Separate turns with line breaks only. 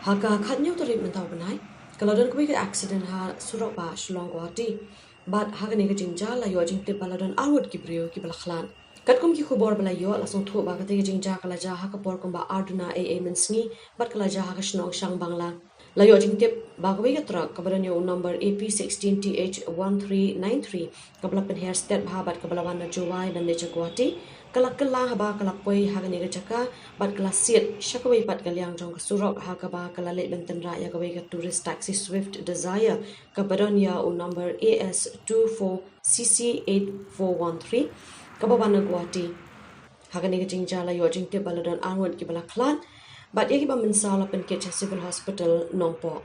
Haka khatnyo to rit mentau banai. Kalau don kuwi ke accident ha surok ba shlong Guwahati. But haga ni ke jingja la yo jing te baladon arwut ki brio ki bala khlan. Kat kum ki khubor bala yo la song thu ba ka te jingja kala ja ha ka por kum ba arduna AA mensngi bat kala ja ha ka shnong Shangbangla. La yo jing te ba ka ka Trok ka bala yo number AP16TH1393 ka bala pen hair step ba bat ka bala wan na jowai dan ne Guwahati. Kala kala haba kala poi haga ni jaka bat kala siat shakawai pat kaliang jong ka surok haga ba kala let ben Tynrah ya gawe ka tourist taxi Swift Desire ka baron ya o number AS24CC8413 ka baba na Guwahati haga ni jingja la yo jingte baladon Arngut ki bala Khlad bat ye ki ba mensala pen ke civil hospital nongpo